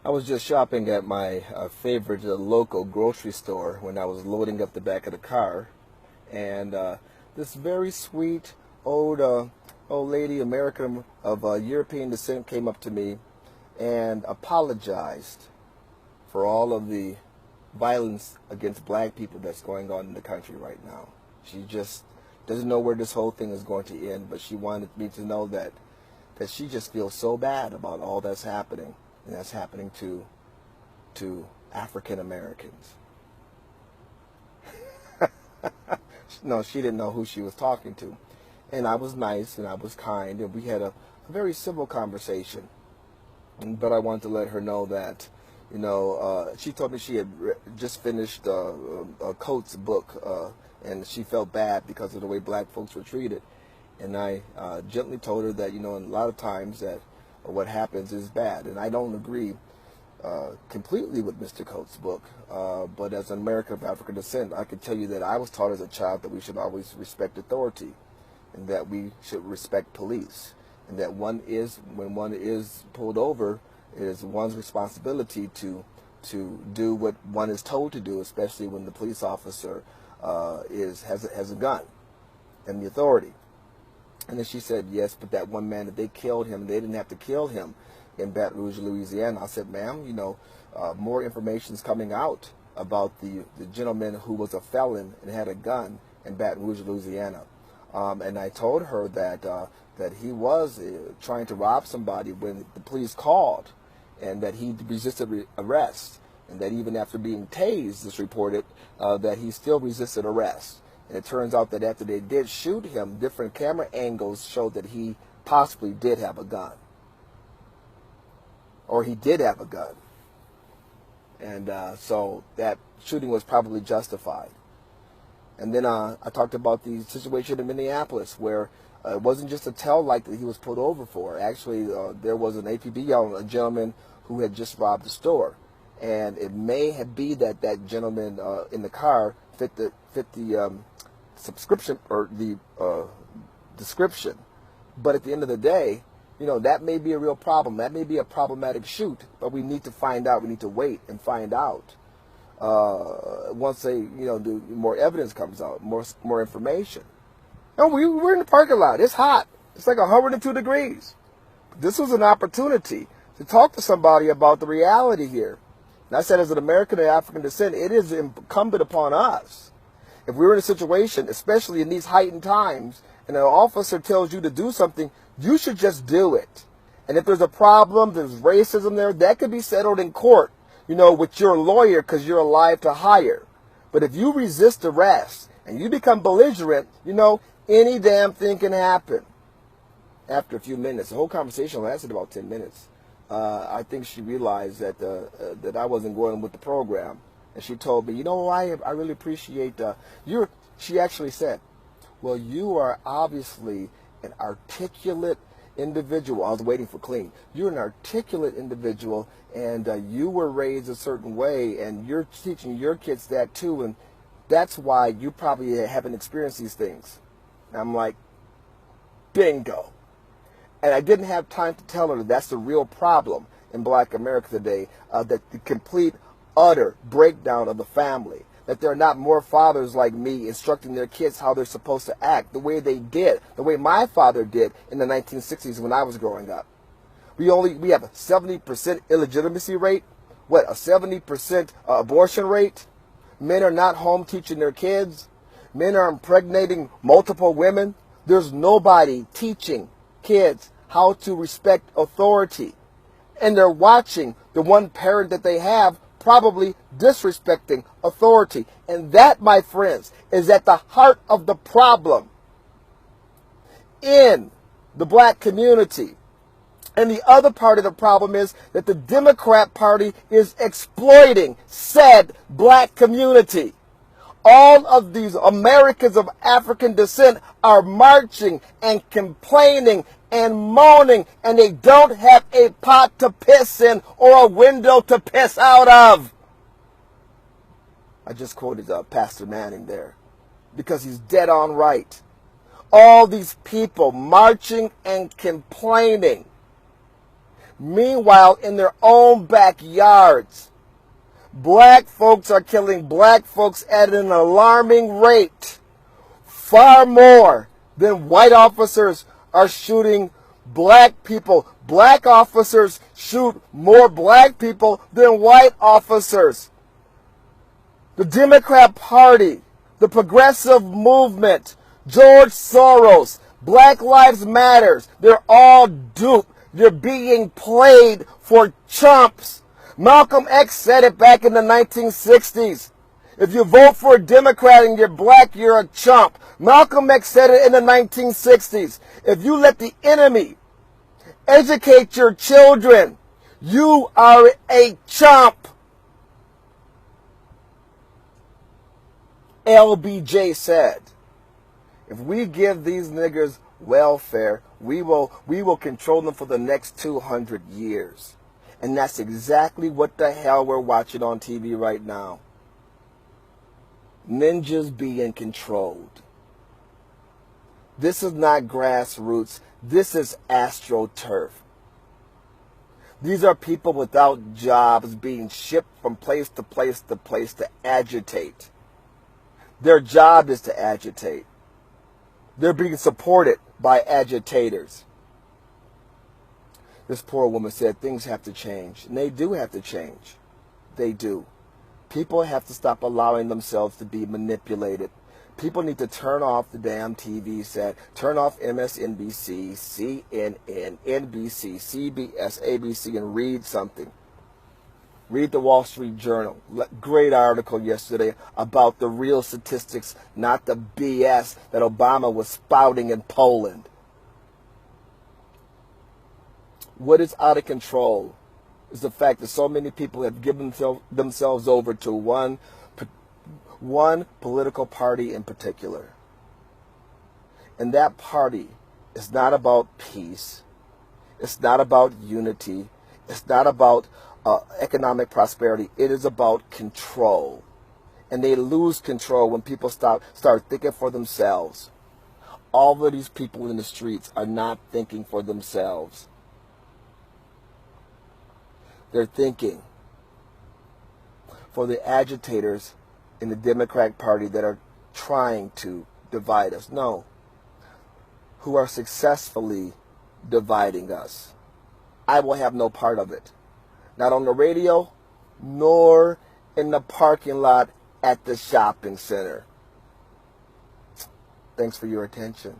I was just shopping at my favorite local grocery store when I was loading up the back of the car, and this very sweet old lady, American of European descent, came up to me and apologized for all of the violence against black people that's going on in the country right now. She just doesn't know where this whole thing is going to end, but she wanted me to know that she just feels so bad about all that's happening, and that's happening to African Americans. No, she didn't know who she was talking to. And I was nice and I was kind, and we had a very civil conversation. But I wanted to let her know that, she told me she had just finished Coates' book, and she felt bad because of the way black folks were treated. And I gently told her that, a lot of times that what happens is bad. And I don't agree completely with Mr. Coates' book, but as an American of African descent, I can tell you that I was taught as a child that we should always respect authority, and that we should respect police, and that when one is pulled over, it is one's responsibility to do what one is told to do, especially when the police officer has a gun and the authority. And then she said, yes, but that one man, that they killed him, they didn't have to kill him in Baton Rouge, Louisiana. I said, ma'am, more information is coming out about the gentleman who was a felon and had a gun in Baton Rouge, Louisiana. And I told her that he was trying to rob somebody when the police called, and that he resisted arrest, and that even after being tased, it's reported that he still resisted arrest. And it turns out that after they did shoot him, different camera angles showed that he possibly did have a gun. Or he did have a gun. And so that shooting was probably justified. And then I talked about the situation in Minneapolis, where it wasn't just a tail light that he was pulled over for. Actually, there was an APB, a gentleman who had just robbed a store. And it may have been that gentleman in the car fit the subscription or the description. But at the end of the day, that may be a real problem. That may be a problematic shoot, but we need to find out. We need to wait and find out. Once more evidence comes out, more information. We're in the parking lot. It's hot. It's like 102 degrees. This was an opportunity to talk to somebody about the reality here. And I said, as an American of African descent, it is incumbent upon us. If we're in a situation, especially in these heightened times, and an officer tells you to do something, you should just do it. And if there's a problem, there's racism there, that could be settled in court, with your lawyer, because you're alive to hire. But if you resist arrest and you become belligerent, any damn thing can happen. After a few minutes, the whole conversation lasted about 10 minutes. I think she realized that I wasn't going with the program. And she told me, I really appreciate she actually said, well, you are obviously an articulate individual. I was waiting for clean. You're an articulate individual, and you were raised a certain way, and you're teaching your kids that too, and that's why you probably haven't experienced these things. And I'm like, bingo. And I didn't have time to tell her that that's the real problem in Black America today, that the complete, utter breakdown of the family, that there are not more fathers like me instructing their kids how they're supposed to act the way they did, the way my father did in the 1960s when I was growing up. We have a 70% illegitimacy rate, a 70% abortion rate. Men are not home teaching their kids. Men are impregnating multiple women. There's nobody teaching kids how to respect authority. And they're watching the one parent that they have probably disrespecting authority. And that, my friends, is at the heart of the problem in the black community. And the other part of the problem is that the Democrat Party is exploiting said black community. All of these Americans of African descent are marching and complaining and moaning, and they don't have a pot to piss in or a window to piss out of. I just quoted Pastor Manning there because he's dead on right. All these people marching and complaining. Meanwhile, in their own backyards, black folks are killing black folks at an alarming rate, far more than white officers are shooting black people. Black officers shoot more black people than white officers. The Democrat Party, the progressive movement, George Soros, Black Lives Matter, they're all duped. They're being played for chumps. Malcolm X said it back in the 1960s. If you vote for a Democrat and you're black, you're a chump. Malcolm X said it in the 1960s. If you let the enemy educate your children, you are a chump. LBJ said, if we give these niggers welfare, we will control them for the next 200 years. And that's exactly what the hell we're watching on TV right now. Ninjas being controlled. This is not grassroots. This is AstroTurf. These are people without jobs being shipped from place to place to place to agitate. Their job is to agitate. They're being supported by agitators. This poor woman said things have to change. And they do have to change. They do. People have to stop allowing themselves to be manipulated. People need to turn off the damn TV set, turn off MSNBC, CNN, NBC, CBS, ABC, and read something. Read the Wall Street Journal. Great article yesterday about the real statistics, not the BS that Obama was spouting in Poland. What is out of control is the fact that so many people have given themselves over to one political party in particular. And that party is not about peace. It's not about unity. It's not about economic prosperity. It is about control. And they lose control when people start thinking for themselves. All of these people in the streets are not thinking for themselves. They're thinking for the agitators in the Democratic Party that are trying to divide us. No. Who are successfully dividing us. I will have no part of it. Not on the radio, nor in the parking lot at the shopping center. Thanks for your attention.